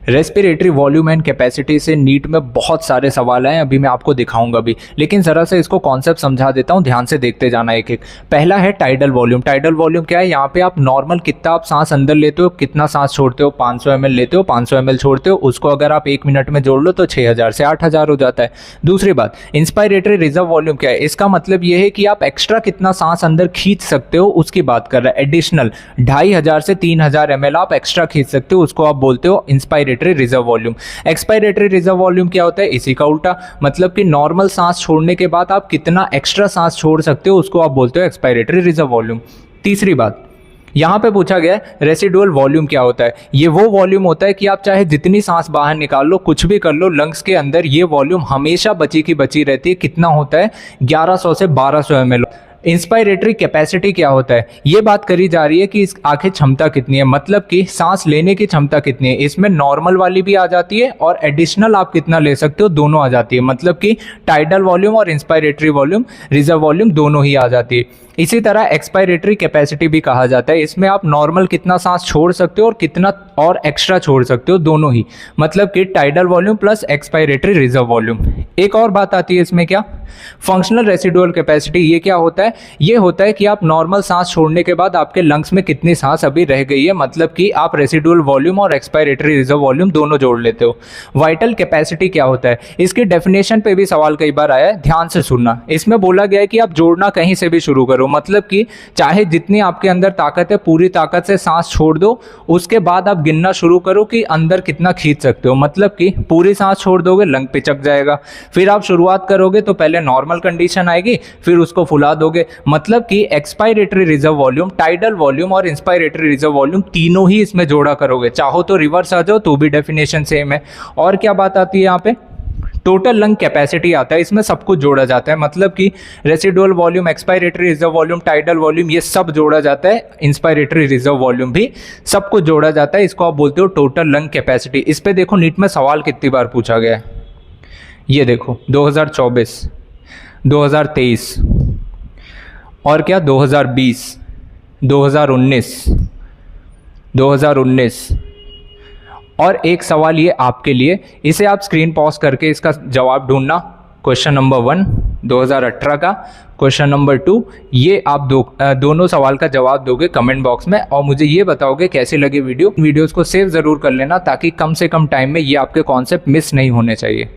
Respiratory volume and capacity से NEET में बहुत सारे सवाल हैं, अभी मैं आपको दिखाऊंगा भी, लेकिन ज़रा से इसको कॉन्सेप्ट समझा देता हूं, ध्यान से देखते जाना एक एक। पहला है टाइडल वॉल्यूम। टाइडल वॉल्यूम क्या है? यहाँ पे आप नॉर्मल कितना आप सांस अंदर लेते हो, कितना सांस छोड़ते हो। 500 ml लेते हो, 500 ml छोड़ते हो, उसको अगर आप 1 मिनट में जोड़ लो तो 6000 से 8000 हो जाता है। दूसरी बात, इंस्पायरेटरी रिजर्व वॉल्यूम क्या है? इसका मतलब ये है कि आप एक्स्ट्रा कितना सांस अंदर खींच सकते हो, उसकी बात कर रहा है। एडिशनल 2500 से 3000 ml आप एक्स्ट्रा खींच सकते हो, उसको आप बोलते हो inspiratory reserve volume. Expiratory reserve volume क्या होता है? इसी का उल्टा, मतलब कि नॉर्मल सांस छोड़ने के बाद आप कितना एक्स्ट्रा सांस छोड़ सकते हो, उसको आप बोलते हो एक्सपायरेटरी रिजर्व वॉल्यूम। तीसरी बात, यहां पे पूछा गया है रेसिडुअल वॉल्यूम क्या होता है? ये वो वॉल्यूम होता है कि आप चाहे जितनी सांस बाहर निकाल लो, कुछ भी कर लो, लंग्स के अंदर ये वॉल्यूम हमेशा बची की बची रहती है। कितना होता है? 1100 से 1200 ml। इंस्पायरेटरी कैपेसिटी क्या होता है? ये बात करी जा रही है कि इस आखिर क्षमता कितनी है, मतलब कि सांस लेने की क्षमता कितनी है। इसमें नॉर्मल वाली भी आ जाती है और एडिशनल आप कितना ले सकते हो, दोनों आ जाती है। मतलब कि टाइडल वॉल्यूम और इंस्पायरेटरी वॉल्यूम, रिजर्व वॉल्यूम दोनों ही आ जाती है। इसी तरह एक्सपायरेटरी कैपेसिटी भी कहा जाता है। इसमें आप नॉर्मल कितना सांस छोड़ सकते हो और कितना और एक्स्ट्रा छोड़ सकते हो, दोनों ही। मतलब कि tidal volume plus expiratory reserve volume. एक और बात आती है इसमें, क्या? Functional residual capacity. ये क्या होता है? ये होता है कि आप नॉर्मल सांस छोड़ने के बाद आपके लंग्स में कितनी सांस अभी रह गई है, मतलब कि आप रेसिडुअल वॉल्यूम और एक्सपायरेटरी रिजर्व वॉल्यूम दोनों जोड़ लेते हो। वाइटल कैपेसिटी क्या होता है? इसकी डेफिनेशन पे भी सवाल कई बार आया है, ध्यान से सुनना। इसमें बोला गया है कि आप जोड़ना कहीं से भी शुरू करो, मतलब कि चाहे जितनी आपके अंदर ताकत है पूरी ताकत से सांस छोड़ दो, उसके बाद आप गिनना शुरू करो कि अंदर कितना खींच सकते हो। मतलब कि पूरी सांस छोड़ दोगे, लंग पिचक जाएगा। फिर आप शुरुआत करोगे तो पहले नॉर्मल कंडीशन आएगी, फिर उसको फुला दोगे। मतलब कि expiratory reserve volume, tidal volume और इंस्पायरेटरी रिजर्व वॉल्यूम तीनों ही इसमें जोड़ा करोगे। चाहो तो रिवर्स आ जाओ तो भी डेफिनेशन सेम है। और क्या बात आती है यहाँ पे? टोटल लंग कैपेसिटी आता है, इसमें सब कुछ जोड़ा जाता है। मतलब कि residual volume, expiratory reserve volume, tidal volume, ये सब जोड़ा जाता है। इंस्पायरेटरी रिजर्व वॉल्यूम भी, सब कुछ जोड़ा जाता है। इसको आप बोलते हो टोटल लंग कैपेसिटी। इस पे देखो नीट में सवाल कितनी बार पूछा गया है। ये देखो 2024, 2023 और क्या 2020, 2019, 2019 और एक सवाल ये आपके लिए, इसे आप स्क्रीन पॉज करके इसका जवाब ढूंढना। क्वेश्चन नंबर 1 2018 का, क्वेश्चन नंबर 2, ये आप दोनों सवाल का जवाब दोगे कमेंट बॉक्स में और मुझे ये बताओगे कैसी लगी वीडियोस को सेव ज़रूर कर लेना, ताकि कम से कम टाइम में ये आपके कॉन्सेप्ट मिस नहीं होने चाहिए।